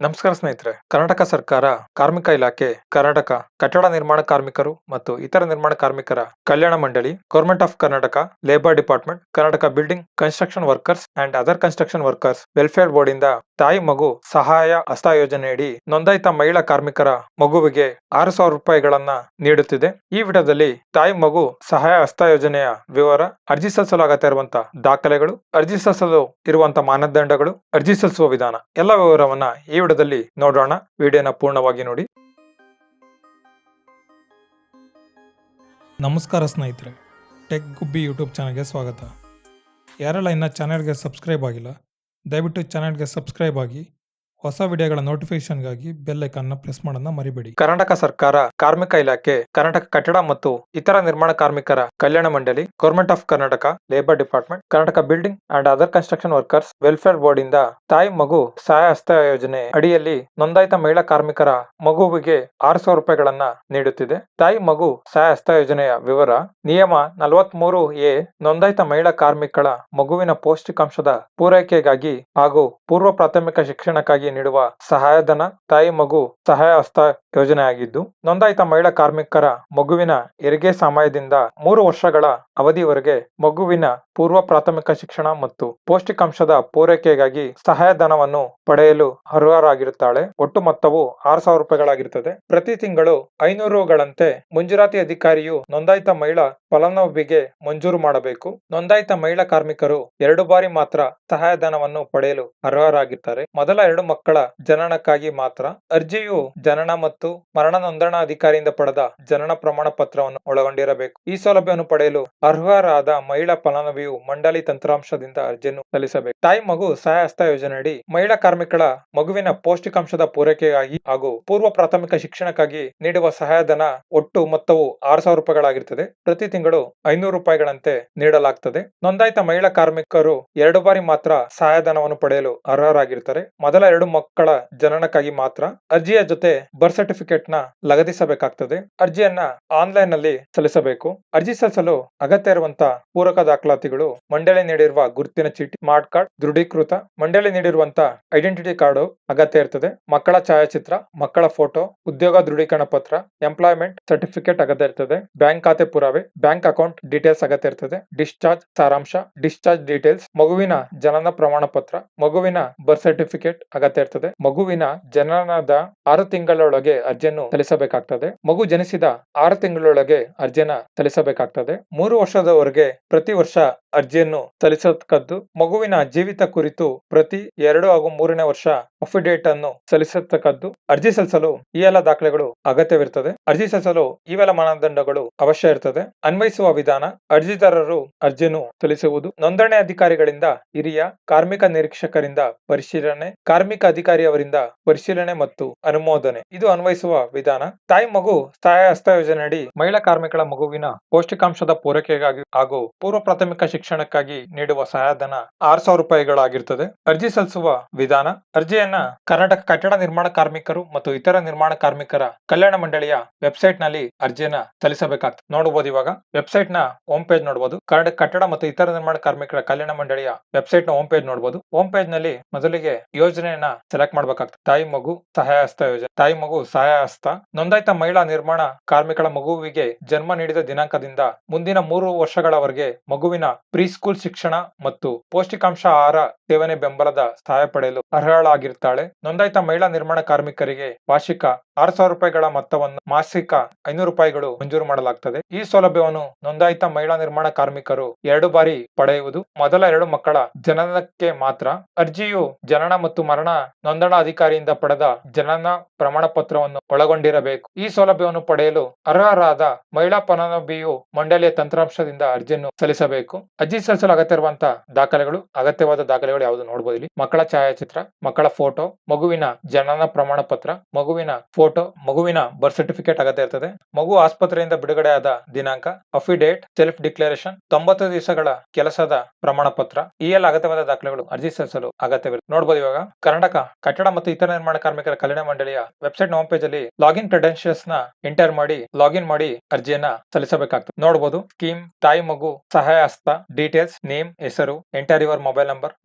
ನಮಸ್ಕಾರ ಸ್ನೇಹಿತರೆ. ಕರ್ನಾಟಕ ಸರ್ಕಾರ, ಕಾರ್ಮಿಕ ಇಲಾಖೆ, ಕರ್ನಾಟಕ ಕಟ್ಟಡ ನಿರ್ಮಾಣ ಕಾರ್ಮಿಕರು ಮತ್ತು ಇತರ ನಿರ್ಮಾಣ ಕಾರ್ಮಿಕರ ಕಲ್ಯಾಣ ಮಂಡಳಿ, government of Karnataka, labour department, Karnataka building construction workers and other construction workers welfare board ಇಂದ ತಾಯಿ ಮಗು ಸಹಾಯ ಹಸ್ತ ಯೋಜನೆಯಡಿ ನೋಂದಾಯಿತ ಮಹಿಳಾ ಕಾರ್ಮಿಕರ ಮಗುವಿಗೆ 6,000 ರೂಪಾಯಿಗಳನ್ನ ನೀಡುತ್ತಿದೆ. ಈ ವಿಡಿಯೋದಲ್ಲಿ ತಾಯಿ ಮಗು ಸಹಾಯ ಹಸ್ತ ಯೋಜನೆಯ ವಿವರ, ಅರ್ಜಿ ಸಲ್ಲಿಸಲು ಅಗತ್ಯ ಇರುವಂತಹ ದಾಖಲೆಗಳು, ಅರ್ಜಿ ಸಲ್ಲಿಸಲು ಇರುವಂತಹ ಮಾನದಂಡಗಳು, ಅರ್ಜಿ ಸಲ್ಲಿಸುವ ವಿಧಾನ ಎಲ್ಲ ವಿವರವನ್ನ ಈ ವಿಡಿಯೋದಲ್ಲಿ ನೋಡೋಣ. ವಿಡಿಯೋನ ಪೂರ್ಣವಾಗಿ ನೋಡಿ. ನಮಸ್ಕಾರ ಸ್ನೇಹಿತರೆ, ಟೆಕ್ ಗುಬ್ಬಿ ಯೂಟ್ಯೂಬ್ ಚಾನಲ್ಗೆ ಸ್ವಾಗತ. ಯಾರೆಲ್ಲ ಇನ್ನ ಚಾನಲ್ಗೆ ಸಬ್ಸ್ಕ್ರೈಬ್ ಆಗಿಲ್ಲ, ದಯವಿಟ್ಟು ಚಾನಲ್ಗೆ ಸಬ್ಸ್ಕ್ರೈಬ್ ಆಗಿ ಹೊಸ ವಿಡಿಯೋಗಳ ನೋಟಿಫಿಕೇಶನ್ಗಾಗಿ ಬೆಲ್ ಐಕಾನ್ನ ಪ್ರೆಸ್ ಮಾಡೋದನ್ನ ಮರಿಬೇಡಿ. ಕರ್ನಾಟಕ ಸರ್ಕಾರ, ಕಾರ್ಮಿಕ ಇಲಾಖೆ, ಕರ್ನಾಟಕ ಕಟ್ಟಡ ಮತ್ತು ಇತರ ನಿರ್ಮಾಣ ಕಾರ್ಮಿಕರ ಕಲ್ಯಾಣ ಮಂಡಳಿ, government of Karnataka, labour department, Karnataka building and other construction workers welfare board ಇಂದ ತಾಯಿ ಮಗು ಸಹಾಯ ಹಸ್ತ ಯೋಜನೆ ಅಡಿಯಲ್ಲಿ ನೋಂದಾಯಿತ ಮಹಿಳಾ ಕಾರ್ಮಿಕರ ಮಗುವಿಗೆ 6,000 ರೂಪಾಯಿಗಳನ್ನ ನೀಡುತ್ತಿದೆ. ತಾಯಿ ಮಗು ಸಹಾಯ ಹಸ್ತ ಯೋಜನೆಯ ವಿವರ, ನಿಯಮ 43A ನೋಂದಾಯಿತ ಮಹಿಳಾ ಕಾರ್ಮಿಕಳ ಮಗುವಿನ ಪೌಷ್ಟಿಕಾಂಶದ ಪೂರೈಕೆಗಾಗಿ ಹಾಗೂ ಪೂರ್ವ ಪ್ರಾಥಮಿಕ ಶಿಕ್ಷಣಕ್ಕಾಗಿ ನೀಡುವ ಸಹಾಯಧನ ತಾಯಿ ಮಗು ಸಹಾಯ ಹಸ್ತ ಯೋಜನೆಯಾಗಿದ್ದು, ನೋಂದಾಯಿತ ಮಹಿಳಾ ಕಾರ್ಮಿಕರ ಮಗುವಿನ ಹೆರಿಗೆ ಸಮಯದಿಂದ 3 ವರ್ಷಗಳ ಅವಧಿವರೆಗೆ ಮಗುವಿನ ಪೂರ್ವ ಪ್ರಾಥಮಿಕ ಶಿಕ್ಷಣ ಮತ್ತು ಪೌಷ್ಟಿಕಾಂಶದ ಪೂರೈಕೆಗಾಗಿ ಸಹಾಯಧನವನ್ನು ಪಡೆಯಲು ಅರ್ಹರಾಗಿರುತ್ತಾಳೆ. ಒಟ್ಟು ಮೊತ್ತವು 6,000 ರೂಪಾಯಿಗಳಾಗಿರುತ್ತದೆ. ಪ್ರತಿ ತಿಂಗಳು 500 ರೂಗಳಂತೆ ಮಂಜೂರಾತಿ ಅಧಿಕಾರಿಯು ನೋಂದಾಯಿತ ಮಹಿಳಾ ಫಲಾನುಭವಿಗೆ ಮಂಜೂರು ಮಾಡಬೇಕು. ನೋಂದಾಯಿತ ಮಹಿಳಾ ಕಾರ್ಮಿಕರು 2 ಬಾರಿ ಮಾತ್ರ ಸಹಾಯಧನವನ್ನು ಪಡೆಯಲು ಅರ್ಹರಾಗಿದ್ದಾರೆ. ಮೊದಲ 2 ಮಕ್ಕಳ ಜನನಕ್ಕಾಗಿ ಮಾತ್ರ. ಅರ್ಜಿಯು ಜನನ ಮತ್ತು ಮರಣ ನೋಂದಣಾ ಅಧಿಕಾರಿಯಿಂದ ಪಡೆದ ಜನನ ಪ್ರಮಾಣ ಪತ್ರವನ್ನು ಒಳಗೊಂಡಿರಬೇಕು. ಈ ಸೌಲಭ್ಯವನ್ನು ಪಡೆಯಲು ಅರ್ಹರಾದ ಮಹಿಳಾ ಫಲಾನುಭವಿಯು ಮಂಡಳಿ ತಂತ್ರಾಂಶದಿಂದ ಅರ್ಜಿಯನ್ನು ಸಲ್ಲಿಸಬೇಕು. ತಾಯಿ ಮಗು ಸಹಾಯ ಹಸ್ತ ಯೋಜನೆಯಡಿ ಮಹಿಳಾ ಕಾರ್ಮಿಕಳ ಮಗುವಿನ ಪೌಷ್ಟಿಕಾಂಶದ ಪೂರೈಕೆಗಾಗಿ ಹಾಗೂ ಪೂರ್ವ ಪ್ರಾಥಮಿಕ ಶಿಕ್ಷಣಕ್ಕಾಗಿ ನೀಡುವ ಸಹಾಯಧನ ಒಟ್ಟು ಮೊತ್ತವು 6,000 ರೂಪಾಯಿಗಳಾಗಿರುತ್ತದೆ. ಪ್ರತಿ ತಿಂಗಳು 500 ರೂಪಾಯಿಗಳಂತೆ ನೀಡಲಾಗುತ್ತದೆ. ನೋಂದಾಯಿತ ಮಹಿಳಾ ಕಾರ್ಮಿಕರು 2 ಬಾರಿ ಮಾತ್ರ ಸಹಾಯಧನವನ್ನು ಪಡೆಯಲು ಅರ್ಹರಾಗಿರುತ್ತಾರೆ. ಮೊದಲ 2 ಮಕ್ಕಳ ಜನನಕ್ಕಾಗಿ ಮಾತ್ರ. ಅರ್ಜಿಯ ಜೊತೆ ಬರ್ತ್ ಸರ್ಟಿಫಿಕೇಟ್ ನ ಲಗತ್ತಿಸಬೇಕಾಗುತ್ತದೆ. ಅರ್ಜಿಯನ್ನ ಆನ್ಲೈನ್ ನಲ್ಲಿ ಸಲ್ಲಿಸಬೇಕು. ಅರ್ಜಿ ಸಲ್ಲಿಸಲು ಅಗತ್ಯ ಇರುವಂತಹ ಪೂರಕ ದಾಖಲಾತಿಗಳು: ಮಂಡಳಿ ನೀಡಿರುವ ಗುರುತಿನ ಚೀಟಿ, ಸ್ಮಾರ್ಟ್ ಕಾರ್ಡ್, ದೃಢೀಕೃತ ಮಂಡಳಿ ನೀಡಿರುವಂತಹ ಐಡೆಂಟಿಟಿ ಕಾರ್ಡ್ ಅಗತ್ಯ ಇರ್ತದೆ. ಮಕ್ಕಳ ಛಾಯಾಚಿತ್ರ, ಮಕ್ಕಳ ಫೋಟೋ, ಉದ್ಯೋಗ ದೃಢೀಕರಣ ಪತ್ರ, ಎಂಪ್ಲಾಯ್ಮೆಂಟ್ ಸರ್ಟಿಫಿಕೇಟ್ ಅಗತ್ಯ ಇರ್ತದೆ. ಬ್ಯಾಂಕ್ ಖಾತೆ ಪುರಾವೆ, ಬ್ಯಾಂಕ್ ಅಕೌಂಟ್ ಡೀಟೇಲ್ಸ್ ಅಗತ್ಯ ಇರ್ತದೆ. ಡಿಸ್ಚಾರ್ಜ್ ಸಾರಾಂಶ, ಡಿಸ್ಚಾರ್ಜ್ ಡೀಟೇಲ್ಸ್, ಮಗುವಿನ ಜನನ ಪ್ರಮಾಣ ಪತ್ರ, ಮಗುವಿನ ಬರ್ತ್ ಸರ್ಟಿಫಿಕೇಟ್ ಅಗತ್ಯ ಇರ್ತದೆ. ಮಗುವಿನ ಜನನದ 6 ತಿಂಗಳೊಳಗೆ ಅರ್ಜಿಯನ್ನು ಸಲ್ಲಿಸಬೇಕಾಗ್ತದೆ. ಮಗು ಜನಿಸಿದ 6 ತಿಂಗಳೊಳಗೆ ಅರ್ಜಿಯನ್ನ ಸಲ್ಲಿಸಬೇಕಾಗ್ತದೆ. 3 ವರ್ಷದವರೆಗೆ ಪ್ರತಿ ವರ್ಷ ಅರ್ಜಿಯನ್ನು ಸಲ್ಲಿಸತಕ್ಕದ್ದು. ಮಗುವಿನ ಜೀವಿತ ಕುರಿತು ಪ್ರತಿ 2 ಹಾಗೂ 3ನೇ ವರ್ಷ ಅಫಿಡೇಟ್ ಅನ್ನು ಸಲ್ಲಿಸತಕ್ಕದ್ದು. ಅರ್ಜಿ ಸಲ್ಲಿಸಲು ಈ ಎಲ್ಲ ದಾಖಲೆಗಳು ಅಗತ್ಯವಿರುತ್ತದೆ. ಅರ್ಜಿ ಸಲ್ಲಿಸಲು ಇವೆಲ್ಲ ಮಾನದಂಡಗಳು ಅವಶ್ಯ ಇರ್ತದೆ. ಅನ್ವಯಿಸುವ ವಿಧಾನ: ಅರ್ಜಿದಾರರು ಅರ್ಜಿಯನ್ನು ಸಲ್ಲಿಸುವುದು ನೋಂದಣಿ ಅಧಿಕಾರಿಗಳಿಂದ ಹಿರಿಯ ಕಾರ್ಮಿಕ ನಿರೀಕ್ಷಕರಿಂದ ಪರಿಶೀಲನೆ, ಕಾರ್ಮಿಕ ಅಧಿಕಾರಿಯವರಿಂದ ಪರಿಶೀಲನೆ ಮತ್ತು ಅನುಮೋದನೆ. ಇದು ಅನ್ವಯಿಸುವ ವಿಧಾನ. ತಾಯಿ ಮಗು ಸಹಾಯ ಹಸ್ತ ಯೋಜನೆಯಡಿ ಮಹಿಳಾ ಕಾರ್ಮಿಕಳ ಮಗುವಿನ ಪೌಷ್ಟಿಕಾಂಶದ ಪೂರೈಕೆಗಾಗಿ ಹಾಗೂ ಪೂರ್ವ ಪ್ರಾಥಮಿಕ ಶಿಕ್ಷಣಕ್ಕಾಗಿ ನೀಡುವ ಸಹಾಯಧನ 6,000 ರೂಪಾಯಿಗಳಾಗಿರುತ್ತದೆ. ಅರ್ಜಿ ಸಲ್ಲಿಸುವ ವಿಧಾನ: ಅರ್ಜಿಯನ್ನ ಕರ್ನಾಟಕ ಕಟ್ಟಡ ನಿರ್ಮಾಣ ಕಾರ್ಮಿಕರು ಮತ್ತು ಇತರ ನಿರ್ಮಾಣ ಕಾರ್ಮಿಕರ ಕಲ್ಯಾಣ ಮಂಡಳಿಯ ವೆಬ್ಸೈಟ್ ನಲ್ಲಿ ಅರ್ಜಿಯನ್ನ ಸಲ್ಲಿಸಬೇಕಾಗ್ತದೆ. ನೋಡಬಹುದು, ಇವಾಗ ವೆಬ್ಸೈಟ್ ನ ಹೋಮ್ ಪೇಜ್ ನೋಡಬಹುದು. ಕರ್ನಾಟಕ ಕಟ್ಟಡ ಮತ್ತು ಇತರ ನಿರ್ಮಾಣ ಕಾರ್ಮಿಕರ ಕಲ್ಯಾಣ ಮಂಡಳಿಯ ವೆಬ್ಸೈಟ್ ನ ಹೋಮ್ ಪೇಜ್ ನೋಡಬಹುದು. ಹೋಮ್ ಪೇಜ್ ನಲ್ಲಿ ಮೊದಲಿಗೆ ಯೋಜನೆಯನ್ನ ಸೆಲೆಕ್ಟ್ ಮಾಡಬೇಕಾಗ್ತದೆ. ತಾಯಿ ಮಗು ಸಹಾಯ ಹಸ್ತ ಯೋಜನೆ. ತಾಯಿ ಮಗು ಸಹಾಯ ಹಸ್ತ ನೋಂದಾಯಿತ ಮಹಿಳಾ ನಿರ್ಮಾಣ ಕಾರ್ಮಿಕಳ ಮಗುವಿಗೆ ಜನ್ಮ ನೀಡಿದ ದಿನಾಂಕದಿಂದ ಮುಂದಿನ 3 ವರ್ಷಗಳವರೆಗೆ ಮಗುವಿನ ಪ್ರೀ ಸ್ಕೂಲ್ ಶಿಕ್ಷಣ ಮತ್ತು ಪೌಷ್ಟಿಕಾಂಶ ಆಹಾರ ಸೇವನೆ ಬೆಂಬಲದ ಸಹಾಯ ಪಡೆಯಲು ಅರ್ಹಳಾಗಿರ್ತಾಳೆ. ನೋಂದಾಯಿತ ಮಹಿಳಾ ನಿರ್ಮಾಣ ಕಾರ್ಮಿಕರಿಗೆ ವಾರ್ಷಿಕ 6,000 ರೂಪಾಯಿಗಳ ಮೊತ್ತವನ್ನು ಮಾಸಿಕ 500 ರೂಪಾಯಿಗಳು ಮಂಜೂರು ಮಾಡಲಾಗುತ್ತದೆ. ಈ ಸೌಲಭ್ಯವನ್ನು ನೋಂದಾಯಿತ ಮಹಿಳಾ ನಿರ್ಮಾಣ ಕಾರ್ಮಿಕರು 2 ಬಾರಿ ಪಡೆಯುವುದು. ಮೊದಲ 2 ಮಕ್ಕಳ ಜನನಕ್ಕೆ ಮಾತ್ರ. ಅರ್ಜಿಯು ಜನನ ಮತ್ತು ಮರಣ ನೋಂದಣಾ ಅಧಿಕಾರಿಯಿಂದ ಪಡೆದ ಜನನ ಪ್ರಮಾಣ ಪತ್ರವನ್ನು ಒಳಗೊಂಡಿರಬೇಕು. ಈ ಸೌಲಭ್ಯವನ್ನು ಪಡೆಯಲು ಅರ್ಹರಾದ ಮಹಿಳಾ ಫಲಾನುಭವಿಯು ಮಂಡಳಿಯ ತಂತ್ರಾಂಶದಿಂದ ಅರ್ಜಿಯನ್ನು ಸಲ್ಲಿಸಬೇಕು. ಅರ್ಜಿ ಸಲ್ಲಿಸಲು ಅಗತ್ಯವಿರುವಂತಹ ದಾಖಲೆಗಳು, ಅಗತ್ಯವಾದ ದಾಖಲೆಗಳು ಯಾವುದು ನೋಡಬಹುದು ಇಲ್ಲಿ: ಮಕ್ಕಳ ಛಾಯಾಚಿತ್ರ, ಮಕ್ಕಳ ಫೋಟೋ, ಮಗುವಿನ ಜನನ ಪ್ರಮಾಣ ಪತ್ರ, ಮಗುವಿನ ಫೋಟೋ ಫೋಟೋ, ಮಗುವಿನ ಬರ್ತ್ ಸರ್ಟಿಫಿಕೇಟ್ ಅಗತ್ಯ ಇರ್ತದೆ. ಮಗು ಆಸ್ಪತ್ರೆಯಿಂದ ಬಿಡುಗಡೆ ಆದ ದಿನಾಂಕ, ಅಫಿಡೇಟ್, ಸೆಲ್ಫ್ ಡಿಕ್ಲರೇಷನ್, 90 ದಿವಸಗಳ ಕೆಲಸದ ಪ್ರಮಾಣ ಪತ್ರ, ಈ ಎಲ್ಲ ಅಗತ್ಯವಾದ ದಾಖಲೆಗಳು ಅರ್ಜಿ ಸಲ್ಲಿಸಲು ಅಗತ್ಯವಿರುತ್ತೆ. ನೋಡಬಹುದು ಇವಾಗ ಕರ್ನಾಟಕ ಕಟ್ಟಡ ಮತ್ತು ಇತರ ನಿರ್ಮಾಣ ಕಾರ್ಮಿಕರ ಕಲ್ಯಾಣ ಮಂಡಳಿಯ ವೆಬ್ಸೈಟ್ ಹೋಮ್ ಪೇಜ್ ಅಲ್ಲಿ ಲಾಗಿನ್ ಕ್ರೆಡೆನ್ಶಿಯಲ್ಸ್ ನ ಎಂಟರ್ ಮಾಡಿ ಲಾಗಿನ್ ಮಾಡಿ ಅರ್ಜಿಯನ್ನ ಸಲ್ಲಿಸಬೇಕಾಗ್ತದೆ. ನೋಡಬಹುದು ಸ್ಕೀಮ್, ತಾಯಿ ಮಗು ಸಹಾಯ ಹಸ್ತ, ಡೀಟೇಲ್ಸ್, ನೇಮ್, ಹೆಸರು, enter your mobile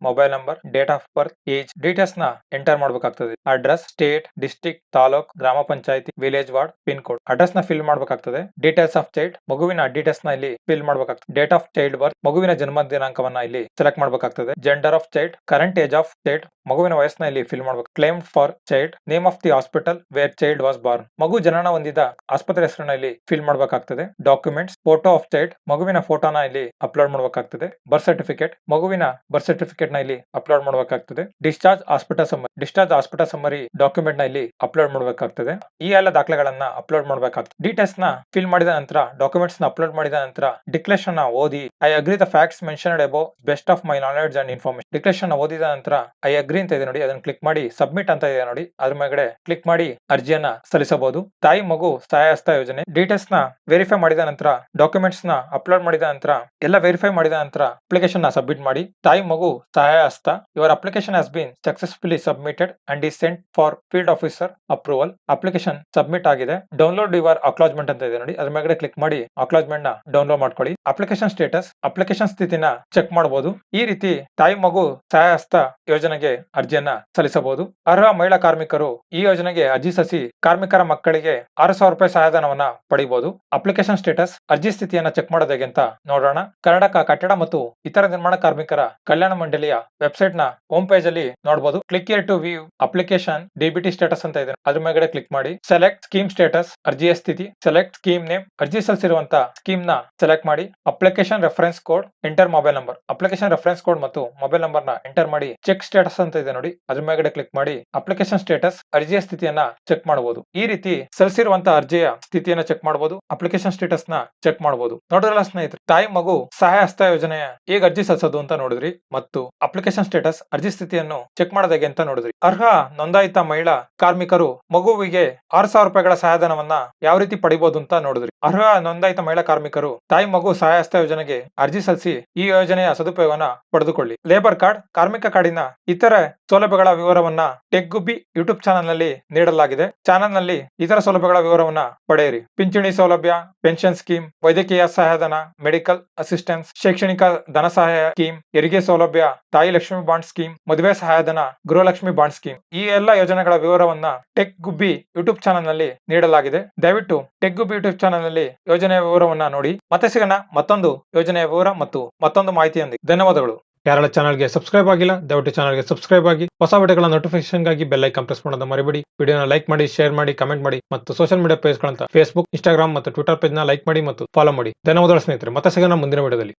number, date of birth, age, details ನ ಎಂಟರ್ ಮಾಡಬೇಕಾಗ್ತದೆ. ಅಡ್ರೆಸ್, ಸ್ಟೇಟ್, ಡಿಸ್ಟ್ರಿಕ್ಟ್, ತಾಲೂಕ್, ಗ್ರಾಮ ಪಂಚಾಯತಿ, village, ward, pin code, address ನ ಫಿಲ್ ಮಾಡಬೇಕಾಗ್ತದೆ. ಡೀಟೇಲ್ಸ್ ಆಫ್ ಚೈಲ್ಡ್, ಮಗುವಿನ ಡೀಟೇಲ್ಸ್ ನ ಇಲ್ಲಿ ಫಿಲ್ ಮಾಡಬೇಕಾಗ್ತದೆ. ಡೇಟ್ ಆಫ್ ಚೈಲ್ಡ್ ಬರ್ತ್, ಮಗುವಿನ ಜನ್ಮ ದಿನಾಂಕವನ್ನ ಇಲ್ಲಿ ಸೆಲೆಕ್ಟ್ ಮಾಡಬೇಕಾಗ್ತದೆ. Gender of child, current age of child, ಮಗುವಿನ ವಯಸ್ಸನ್ನ ಇಲ್ಲಿ ಫಿಲ್ ಮಾಡಬೇಕು. Claim for child, name of the hospital where child was born, ಮಗು ಜನನ ಹೊಂದಿದ ಆಸ್ಪತ್ರೆ ಹೆಸರನ್ನ ಇಲ್ಲಿ ಫಿಲ್ ಮಾಡಬೇಕಾಗ್ತದೆ. ಡಾಕ್ಯುಮೆಂಟ್ಸ್, ಫೋಟೋ ಆಫ್ ಚೈಲ್ಡ್, ಮಗುವಿನ ಫೋಟೋನ ಇಲ್ಲಿ ಅಪ್ಲೋಡ್ ಮಾಡಬೇಕಾಗ್ತದೆ. ಬರ್ತ್ ಸರ್ಟಿಫಿಕೇಟ್, ಮಗುವಿನ ಬರ್ತ್ ಸರ್ಟಿಫಿಕೇಟ್ ನ ಇಲ್ಲಿ ಅಪ್ಲೋಡ್ ಮಾಡಬೇಕಾಗ್ತದೆ. ಡಿಸ್ಚಾರ್ಜ್ ಹಾಸ್ಪಿಟಲ್ ಸಮ್ಮರಿ ಡಾಕ್ಯುಮೆಂಟ್ ನ ಇಲ್ಲಿ ಅಪ್ಲೋಡ್ ಮಾಡಬೇಕಾಗ್ತದೆ. ಈ ಎಲ್ಲ ದಾಖಲೆಗಳನ್ನ ಅಪ್ಲೋಡ್ ಮಾಡಬೇಕಾಗ್ತದೆ. ಡೀಟೇಲ್ಸ್ ನ ಫಿಲ್ ಮಾಡಿದ ನಂತರ, ಡಾಕ್ಯುಮೆಂಟ್ಸ್ ನ ಅಪ್ಲೋಡ್ ಮಾಡಿದ ನಂತರ ಡಿಕ್ಲೇರೇಷನ್ ನ ಓದಿ I agree the facts mentioned above best of my knowledge and information, declaration ಓದಿದ ನಂತರ ಐ ಅಗ್ರಿ ಅಂತ ಇದೆ ನೋಡಿ, ಅದನ್ನ ಕ್ಲಿಕ್ ಮಾಡಿ ಸಬ್ಮಿಟ್ ಅಂತ ಇದೆ ನೋಡಿ, ಅದ್ರ ಮೇಲೆ ಕ್ಲಿಕ್ ಮಾಡಿ ಅರ್ಜಿಯನ್ನ ಸಲ್ಲಿಸಬಹುದು. ತಾಯಿ ಮಗು ಸಹಾಯ ಹಸ್ತ ಯೋಜನೆ ಡೀಟೇಲ್ಸ್ ನ ವೆರಿಫೈ ಮಾಡಿದ ನಂತರ, ಡಾಕ್ಯುಮೆಂಟ್ಸ್ ನ ಅಪ್ಲೋಡ್ ಮಾಡಿದ ನಂತರ, ಎಲ್ಲ ವೆರಿಫೈ ಮಾಡಿದ ನಂತರ ಅಪ್ಲಿಕೇಶನ್ ನ ಸಬ್ಮಿಟ್ ಮಾಡಿ. ತಾಯಿ ಮಗು ಸಹಾಯ ಹಸ್ತ, your application has been successfully submitted and is sent for field officer approval, application submit ಆಗಿದೆ. ಡೌನ್ಲೋಡ್ ಯುವರ್ ಅಕ್ನಾಲೆಜ್ಮೆಂಟ್ ಅಂತ ಇದೆ ನೋಡಿ, ಅದ್ರ ಮೇಲೆ ಕ್ಲಿಕ್ ಮಾಡಿ ಅಕ್ನಾಲೆಜ್ಮೆಂಟ್ ನ ಡೌನ್ಲೋಡ್ ಮಾಡ್ಕೊಳ್ಳಿ. ಅಪ್ಲಿಕೇಶನ್ ಸ್ಟೇಟಸ್, ಅಪ್ಲಿಕೇಶನ್ ಸ್ಥಿತಿನ ಚೆಕ್ ಮಾಡಬಹುದು. ಈ ರೀತಿ ತಾಯಿ ಮಗು ಸಹಾಯ ಹಸ್ತ ಯೋಜನೆಗೆ ಅರ್ಜಿಯನ್ನ ಸಲ್ಲಿಸಬಹುದು. ಅರ್ಹ ಮಹಿಳಾ ಕಾರ್ಮಿಕರು ಈ ಯೋಜನೆಗೆ ಅರ್ಜಿ ಸಲ್ಲಿಸಿ ಕಾರ್ಮಿಕರ ಮಕ್ಕಳಿಗೆ 6,000 ರೂಪಾಯಿ ಸಹಾಯಧನವನ್ನ ಪಡೆಯಬಹುದು. ಅಪ್ಲಿಕೇಶನ್ ಸ್ಟೇಟಸ್, ಅರ್ಜಿ ಸ್ಥಿತಿಯನ್ನ ಚೆಕ್ ಮಾಡೋದು ಹೇಗೆ ಅಂತ ನೋಡೋಣ. ಕರ್ನಾಟಕ ಕಟ್ಟಡ ಮತ್ತು ಇತರ ನಿರ್ಮಾಣ ಕಾರ್ಮಿಕರ ಕಲ್ಯಾಣ ಮಂಡಳಿಯ ವೆಬ್ಸೈಟ್ ನ ಹೋಮ್ ಪೇಜ್ ಅಲ್ಲಿ ನೋಡಬಹುದು. Click here to view application DBT status ಅಂತ ಇದೆ, ಅದ್ರ ಮೇಲೆ ಕ್ಲಿಕ್ ಮಾಡಿ. ಸೆಲೆಕ್ಟ್ ಸ್ಕೀಮ್ ಸ್ಟೇಟಸ್, ಅರ್ಜಿಯ ಸ್ಥಿತಿ, ಸೆಲೆಕ್ಟ್ ಸ್ಕೀಮ್ ನೇಮ್, ಅರ್ಜಿ ಸಲ್ಲಿಸಿರುವಂತ ಸ್ಕೀಮ್ ನ ಸೆಲೆಕ್ಟ್ ಮಾಡಿ. Application reference code, enter mobile number, application reference code ಮತ್ತು ಮೊಬೈಲ್ ನಂಬರ್ ನ ಎಂಟರ್ ಮಾಡಿ. ಚೆಕ್ ಸ್ಟೇಟಸ್ ಅಂತ ಇದೆ ನೋಡಿ, ಅದ್ರ ಮೇಲೆ ಕ್ಲಿಕ್ ಮಾಡಿ ಅಪ್ಲಿಕೇಶನ್ ಸ್ಟೇಟಸ್, ಅರ್ಜಿಯ ಸ್ಥಿತಿಯನ್ನ ಚೆಕ್ ಮಾಡಬಹುದು. ಈ ರೀತಿ ಸಲ್ಲಿಸಿರುವಂತಹ ಅರ್ಜಿಯ ಸ್ಥಿತಿಯನ್ನ ಚೆಕ್ ಮಾಡಬಹುದು, ಅಪ್ಲಿಕೇಶನ್ ಸ್ಟೇಟಸ್ ನ ಚೆಕ್ ಮಾಡಬಹುದು. ನೋಡಿದ್ರಲ್ಲ ಸ್ನೇಹಿತರೆ, ತಾಯಿ ಮಗು ಸಹಾಯ ಹಸ್ತ ಯೋಜನೆಯ ಹೇಗೆ ಅರ್ಜಿ ಸಲ್ಲಿಸೋದು ಅಂತ ನೋಡಿದ್ರಿ, ಮತ್ತು ಅಪ್ಲಿಕೇಶನ್ ಸ್ಟೇಟಸ್, ಅರ್ಜಿ ಸ್ಥಿತಿಯನ್ನು ಚೆಕ್ ಮಾಡೋದು ಹೇಗೆ ಅಂತ ನೋಡಿದ್ರಿ. ಅರ್ಹ ನೋಂದಾಯಿತ ಮಹಿಳಾ ಕಾರ್ಮಿಕರು ಮಗುವಿಗೆ 6,000 ರೂಪಾಯಿಗಳ ಸಹಾಯಧನವನ್ನ ಯಾವ ರೀತಿ ಪಡಿಬಹುದು ಅಂತ ನೋಡಿದ್ರಿ. ಅರ್ಹ ನೋಂದಾಯಿತ ಮಹಿಳಾ ಕಾರ್ಮಿಕರು ತಾಯಿ ಮಗು ಸಹಾಯ ಹಸ್ತ ಯೋಜನೆಗೆ ಅರ್ಜಿ ಸಲ್ಲಿಸಿ ಈ ಯೋಜನೆಯ ಸದುಪಯೋಗವನ್ನ ಪಡೆದುಕೊಳ್ಳಿ. ಲೇಬರ್ ಕಾರ್ಡ್, ಕಾರ್ಮಿಕ ಕಾರ್ಡಿನ ಇತರ ಸೌಲಭ್ಯಗಳ ವಿವರವನ್ನ ಟೆಕ್ ಗುಬ್ಬಿ ಯೂಟ್ಯೂಬ್ ಚಾನಲ್ ನಲ್ಲಿ ನೀಡಲಾಗಿದೆ. ಚಾನಲ್ ನಲ್ಲಿ ಇತರ ಸೌಲಭ್ಯಗಳ ವಿವರವನ್ನ ಪಡೆಯಿರಿ. ಪಿಂಚಣಿ ಸೌಲಭ್ಯ, ಪೆನ್ಷನ್ ಸ್ಕೀಮ್, ವೈದ್ಯಕೀಯ ಸಹಾಯಧನ, ಮೆಡಿಕಲ್ ಅಸಿಸ್ಟೆನ್ಸ್, ಶೈಕ್ಷಣಿಕ ಧನ ಸಹಾಯ ಸ್ಕೀಮ್, ಹೆರಿಗೆ ಸೌಲಭ್ಯ, ತಾಯಿ ಲಕ್ಷ್ಮಿ ಬಾಂಡ್ ಸ್ಕೀಮ್, ಮದುವೆ ಸಹಾಯಧನ, ಗೃಹಲಕ್ಷ್ಮಿ ಬಾಂಡ್ ಸ್ಕೀಮ್, ಈ ಎಲ್ಲಾ ಯೋಜನೆಗಳ ವಿವರವನ್ನ ಟೆಕ್ ಗುಬ್ಬಿ ಯೂಟ್ಯೂಬ್ ಚಾನಲ್ ನಲ್ಲಿ ನೀಡಲಾಗಿದೆ. ದಯವಿಟ್ಟು ಟೆಕ್ ಗುಬ್ಬಿ ಯೂಟ್ಯೂಬ್ ಚಾನಲ್ ನಲ್ಲಿ ಯೋಜನೆಯ ವಿವರವನ್ನ ನೋಡಿ. ಮತ್ತೆ ಸಿಗೋಣ ಮತ್ತೊಂದು ಯೋಜನೆಯ ವಿವರ ಮತ್ತು ಮತ್ತೊಂದು ಮಾಹಿತಿಯೊಂದಿಗೆ. ಧನ್ಯವಾದಗಳು. ಯಾರೆಲ್ಲ ಚಾನಲ್ಗೆ ಸಬ್ಸ್ಕ್ರೈಬ್ ಆಗಿಲ್ಲ, ದಯವಿಟ್ಟು ಚಾನಲ್ಗೆ ಸಬ್ಸ್ಕ್ರೈಬ್ ಆಗಿ. ಹೊಸ ವಿಡಿಯೋಗಳ ನೋಟಿಫಿಕೇಶನ್ಗಾಗಿ ಬೆಲ್ ಐಕಾನ್ ಪ್ರೆಸ್ ಮಾಡೋದು ಮರಿಬೇಡಿ. ವಿಡಿಯೋನ ಲೈಕ್ ಮಾಡಿ, ಶೇರ್ ಮಾಡಿ, ಕಮೆಂಟ್ ಮಾಡಿ, ಮತ್ತು ಸೋಷಿಯಲ್ ಮೀಡಿಯಾ ಪೇಜ್ಗಳಂತ ಫೇಸ್ಬುಕ್, ಇನ್ಸ್ಟಾಗ್ರಾಮ್ ಮತ್ತು ಟ್ವಿಟರ್ ಪೇಜ್ನ ಲೈಕ್ ಮಾಡಿ ಮತ್ತು ಫಾಲೋ ಮಾಡಿ. ಧನ್ಯವಾದಗಳು ಸ್ನೇಹಿತರೆ, ಮತ್ತೆ ಸಿಗೋಣ ಮುಂದಿನ ವಿಡಿಯೋದಲ್ಲಿ.